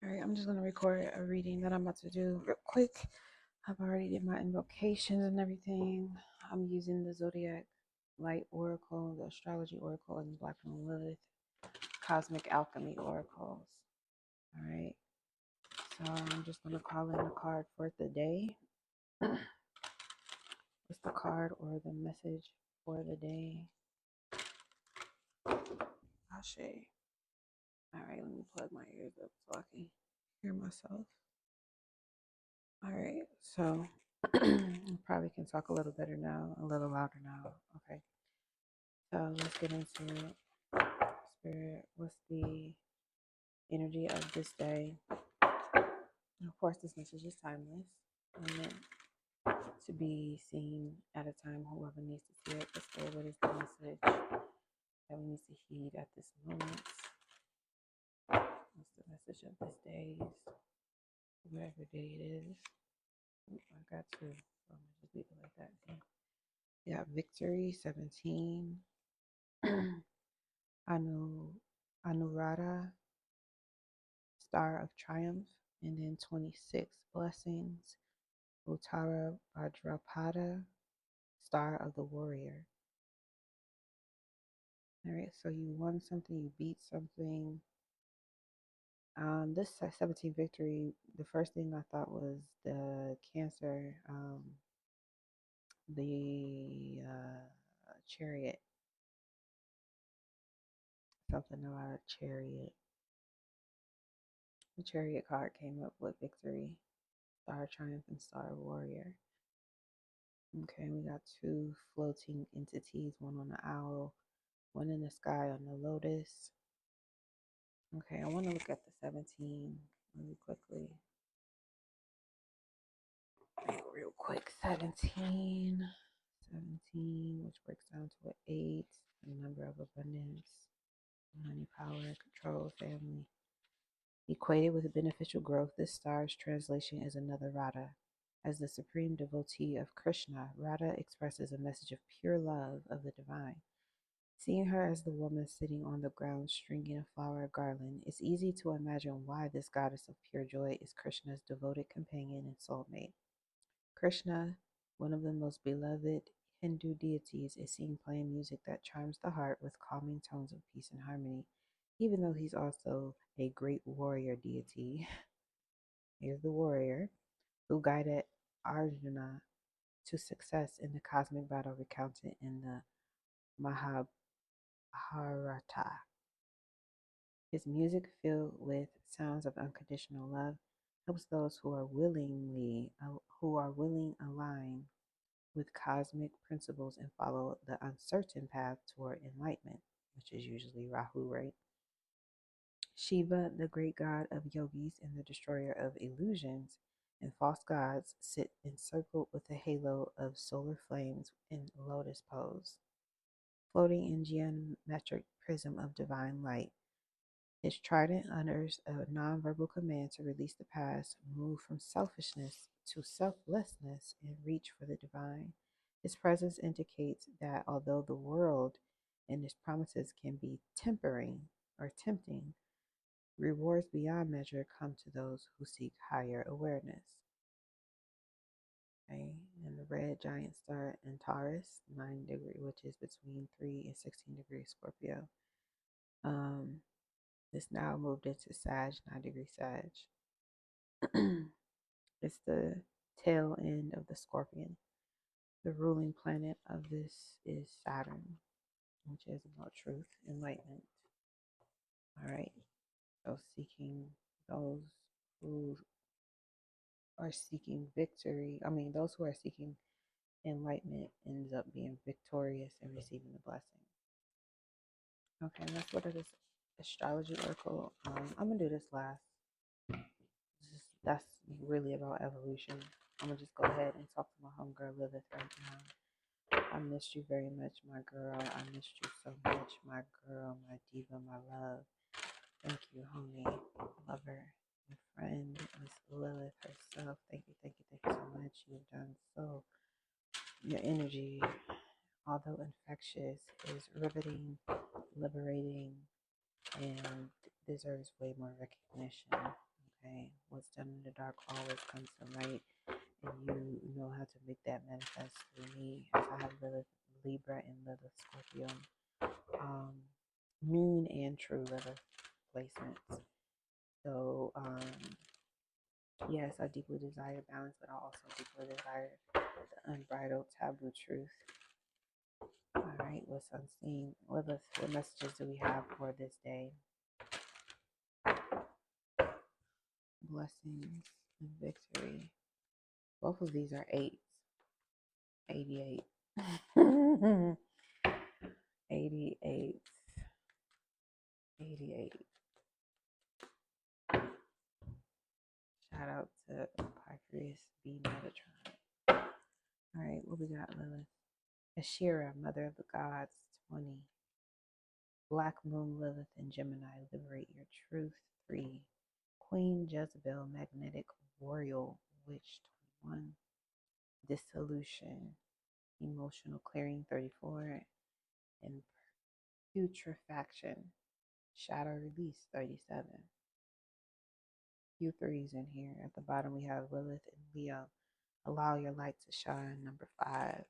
All right, I'm just going to record a reading that I'm about to do real quick. I've already did my invocations and everything. I'm using the Zodiac Light Oracle, the Astrology Oracle, and the Black Moon Lilith Cosmic Alchemy Oracles. All right, so I'm just going to call in a card for the day. What's the card or the message for the day? Ashe. All right, let me plug my ears up so I can hear myself. All right, so I probably can talk a little better now, a little louder now. Okay, so let's get into spirit. What's the energy of this day? And of course, this message is timeless and meant to be seen at a time. Whoever needs to see it, the spirit, what is the message that we need to heed at this moment? What's the message of this day? Whatever day it is. I got to. I'm gonna just leave it like that. Okay. Yeah, victory 17. Anuradha, Star of Triumph, and then 26 blessings. Uttara Bhadrapada, Star of the Warrior. All right, so you won something, you beat something. This 17 victory, the first thing I thought was the Cancer, the chariot, something about a chariot. The chariot card came up with victory, Star of Triumph, and Star of Warrior. Okay, we got two floating entities, one on the owl, one in the sky on the lotus. Okay, I want to look at the 17 really quickly. Real quick, 17, which breaks down to an 8, the number of abundance, money, power, control, family. Equated with beneficial growth, this star's translation is another Radha. As the supreme devotee of Krishna, Radha expresses a message of pure love of the divine. Seeing her as the woman sitting on the ground stringing a flower garland, it's easy to imagine why this goddess of pure joy is Krishna's devoted companion and soulmate. Krishna, one of the most beloved Hindu deities, is seen playing music that charms the heart with calming tones of peace and harmony, even though he's also a great warrior deity. Here's the warrior who guided Arjuna to success in the cosmic battle recounted in the Mahabharata. His music, filled with sounds of unconditional love, helps those who are willing align with cosmic principles and follow the uncertain path toward enlightenment, which is usually Rahu, right? Shiva, the great god of yogis and the destroyer of illusions and false gods, sit encircled with a halo of solar flames in lotus pose, floating in geometric prism of divine light. His trident utters a nonverbal command to release the past, move from selfishness to selflessness, and reach for the divine. His presence indicates that although the world and its promises can be tempting, rewards beyond measure come to those who seek higher awareness. Okay, and the red giant star in Taurus, 9 degree, which is between 3 and 16 degrees Scorpio. It's now moved into Sag, 9 degree Sag. It's the tail end of the Scorpion. The ruling planet of this is Saturn, which is about truth, enlightenment. All right. So seeking those who are seeking victory, those who are seeking enlightenment ends up being victorious and receiving the blessing. Okay, and that's what it is. Astrology oracle. I'm gonna do this last. That's really about evolution. I'm gonna just go ahead and talk to my homegirl Lilith right now. I missed you very much, my girl. I missed you so much, my girl, my diva, my love. Thank you, homie, lover, my friend, Miss Lilith herself. Thank you, thank you, thank you so much. You've done so. Your energy, although infectious, is riveting, liberating, and deserves way more recognition. what's done in the dark always comes to light, and you know how to make that manifest through me. As I have Lilith Libra and Lilith Scorpio, mean and true Lilith placements. So yes, I deeply desire balance, but I also deeply desire the unbridled taboo truth. All right, what's unseen? What messages do we have for this day? Blessings and victory. Both of these are eights. 88. 88. 88. Shout out to Pythias B. Metatron. All right, what we got, Lilith? Ashira, Mother of the Gods, 20. Black Moon Lilith and Gemini, Liberate Your Truth, 3. Queen Jezebel, Magnetic Royal Witch, 21. Dissolution, Emotional Clearing, 34. And Putrefaction, Shadow Release, 37. Few threes in here. At the bottom, we have Lilith and Leo. Allow your light to shine, number 5.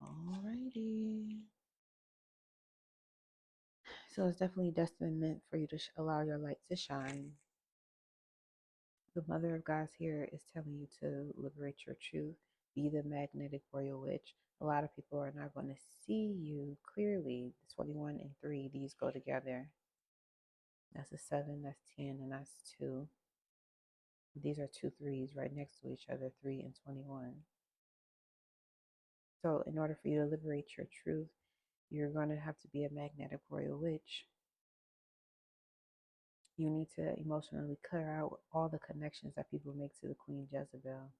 Alrighty. So it's definitely destined meant for you to allow your light to shine. The Mother of Gods here is telling you to liberate your truth, be the magnetic royal witch. A lot of people are not going to see you clearly. 21 and 3, these go together. That's a 7, that's 10, and that's 2. These are 2 threes right next to each other, 3 and 21. So in order for you to liberate your truth, you're going to have to be a magnetic royal witch. You need to emotionally clear out all the connections that people make to the Queen Jezebel.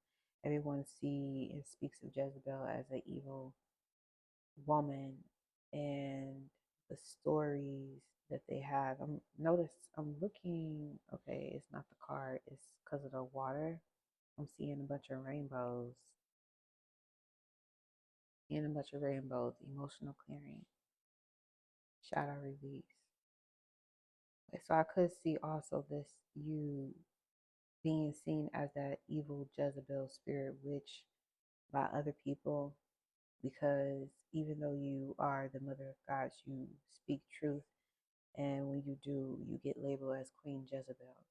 Everyone sees and speaks of Jezebel as an evil woman, and the stories that they have. I'm looking, okay, it's not the card, it's because of the water. I'm seeing a bunch of rainbows. Emotional clearing, shadow release. So I could see also this you being seen as that evil Jezebel spirit witch by other people, because even though you are the Mother of God, you speak truth, and when you do, you get labeled as Queen Jezebel.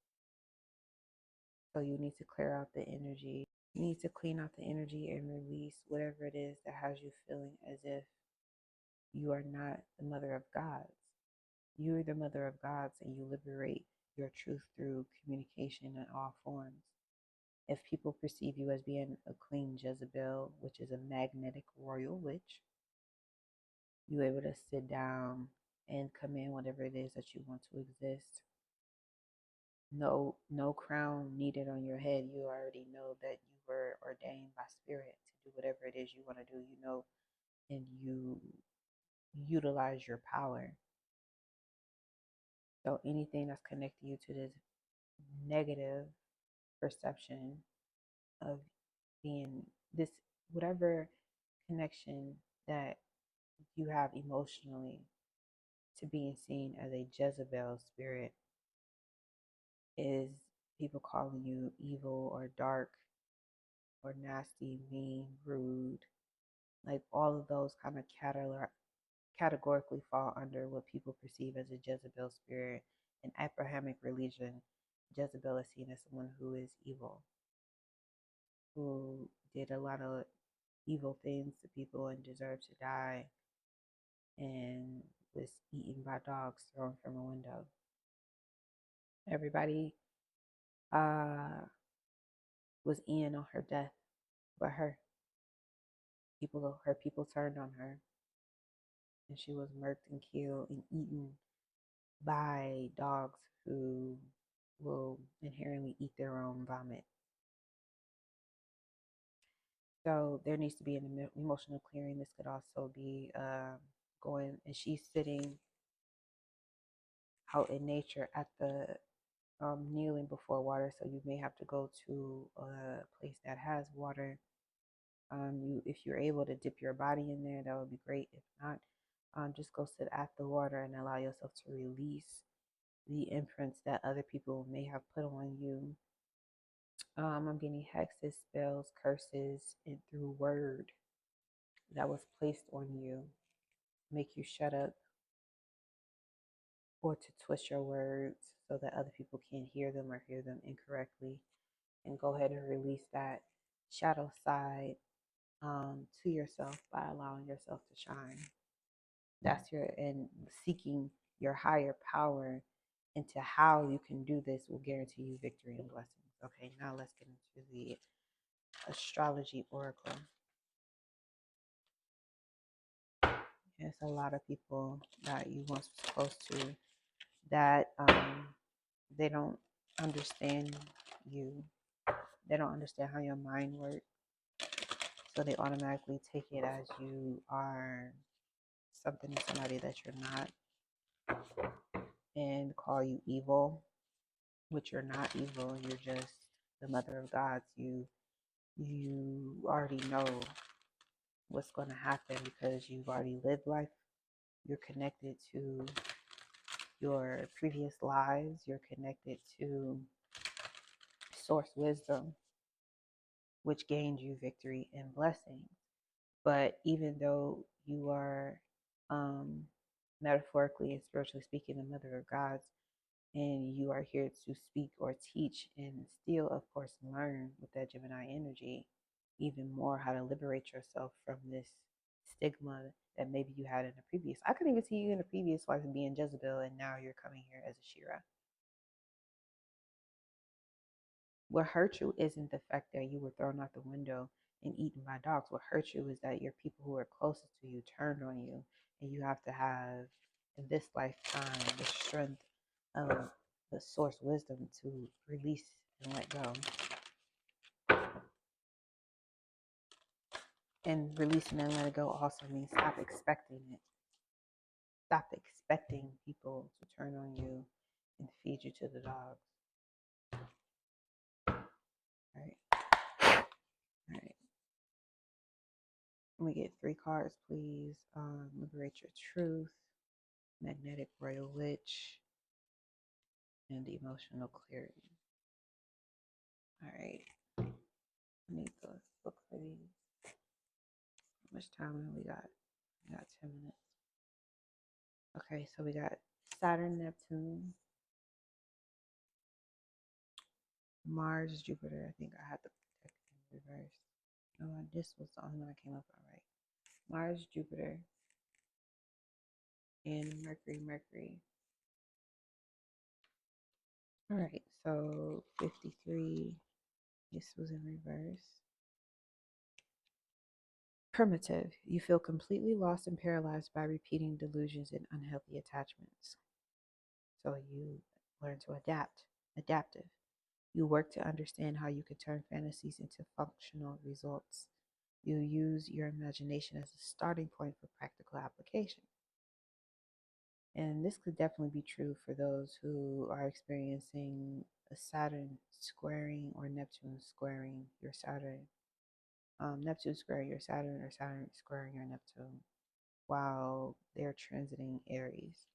So you need to clear out the energy. You need to clean out the energy and release whatever it is that has you feeling as if you are not the Mother of Gods. You're the Mother of Gods, and you liberate your truth through communication in all forms. If people perceive you as being a Queen Jezebel, which is a magnetic royal witch, you're able to sit down and command whatever it is that you want to exist. No crown needed on your head. You already know that you were ordained by spirit to do whatever it is you want to do, and you utilize your power. So anything that's connecting you to this negative perception of being this, whatever connection that you have emotionally to being seen as a Jezebel spirit, is people calling you evil or dark or nasty, mean, rude. Like all of those kind of categorically fall under what people perceive as a Jezebel spirit. In Abrahamic religion, Jezebel is seen as someone who is evil, who did a lot of evil things to people and deserved to die, and was eaten by dogs thrown from a window. Everybody was in on her death, but her people turned on her, and she was murked and killed and eaten by dogs who will inherently eat their own vomit. So there needs to be an emotional clearing. This could also be going, and she's sitting out in nature at the kneeling before water. So you may have to go to a place that has water. If you're able to dip your body in there, that would be great. If not, just go sit at the water and allow yourself to release the imprints that other people may have put on you. I'm getting hexes, spells, curses, and through word that was placed on you, make you shut up or to twist your words so that other people can't hear them or hear them incorrectly. And go ahead and release that shadow side to yourself by allowing yourself to shine. That's your, and seeking your higher power into how you can do this will guarantee you victory and blessings. Okay, now let's get into the astrology oracle. There's a lot of people that you once was close to that they don't understand you. They don't understand how your mind works. So they automatically take it as you are something to somebody that you're not and call you evil, which you're not evil. You're just the mother of gods. You already know what's going to happen because you've already lived life. You're connected to your previous lives. You're connected to source wisdom, which gained you victory and blessings. But even though you are metaphorically and spiritually speaking the mother of gods, and you are here to speak or teach and still, of course, learn with that Gemini energy even more how to liberate yourself from this stigma that maybe you had in a previous. I could even see you in a previous life being Jezebel, and now you're coming here as a Shira. What hurt you isn't the fact that you were thrown out the window and eaten by dogs. What hurt you is that your people who are closest to you turned on you, and you have to have, in this lifetime, the strength of the source wisdom to release and let go. And releasing and letting go also means stop expecting it. Stop expecting people to turn on you and feed you to the dogs. All right. All right. Let me get 3 cards, please. Liberate your truth, magnetic royal witch, and emotional clarity. All right. I need to look for these. How much time have we got? We got 10 minutes. Okay, so we got Saturn, Neptune, Mars, Jupiter. I think I had the protect in reverse. No, this was the only one that came up all right. Mars, Jupiter, and Mercury, Mercury. All right, so 53. This was in reverse. Primitive. You feel completely lost and paralyzed by repeating delusions and unhealthy attachments. So you learn to adapt. Adaptive. You work to understand how you can turn fantasies into functional results. You use your imagination as a starting point for practical application. And this could definitely be true for those who are experiencing a Saturn squaring or Neptune squaring your Saturn. Neptune squaring your Saturn or Saturn squaring your Neptune while they're transiting Aries.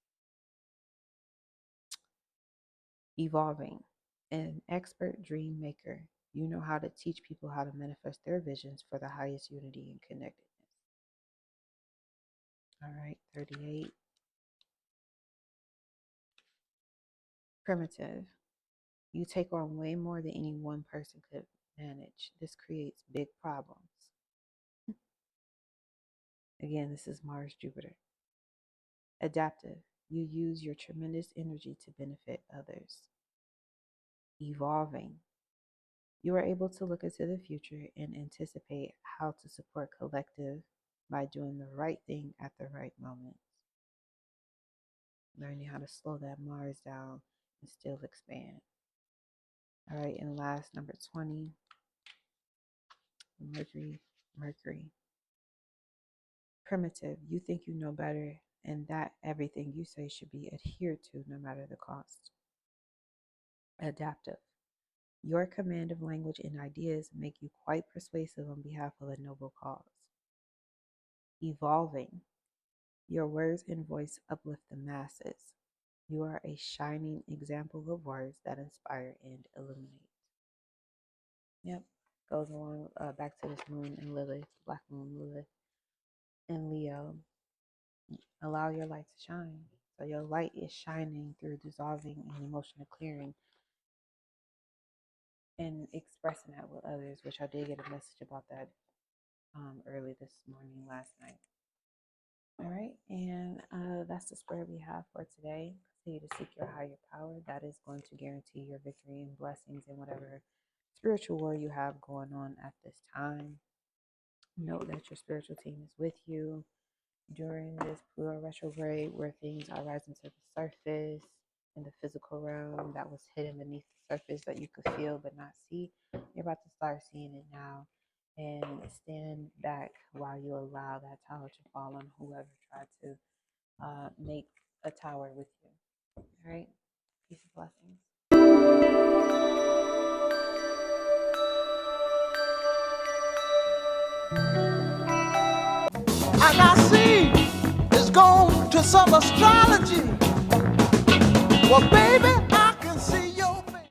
Evolving. An expert dream maker. You know how to teach people how to manifest their visions for the highest unity and connectedness. All right, 38. Primitive. You take on way more than any one person could manage. This creates big problems. Again, this is Mars, Jupiter. Adaptive. You use your tremendous energy to benefit others. Evolving. You are able to look into the future and anticipate how to support collective by doing the right thing at the right moment. Learning how to slow that Mars down and still expand. All right, and last, number 20, Mercury, Mercury. Primitive. You think you know better and that everything you say should be adhered to no matter the cost. Adaptive. Your command of language and ideas make you quite persuasive on behalf of a noble cause. Evolving. Your words and voice uplift the masses. You are a shining example of words that inspire and illuminate. Yep. Goes along back to this moon and Lilith, black moon Lilith and Leo. Allow your light to shine. So your light is shining through dissolving and emotional clearing and expressing that with others, which I did get a message about that early this morning, last night. All right, and that's the spread we have for today. Continue to seek your higher power. That is going to guarantee your victory and blessings in whatever spiritual war you have going on at this time. Know that your spiritual team is with you during this Pluto retrograde, where things are rising to the surface in the physical realm that was hidden beneath the surface that you could feel but not see. You're about to start seeing it now, and stand back while you allow that tower to fall on whoever tried to make a tower with you. All right, peace and blessings. And I see it's gone to some astrology. Well, baby,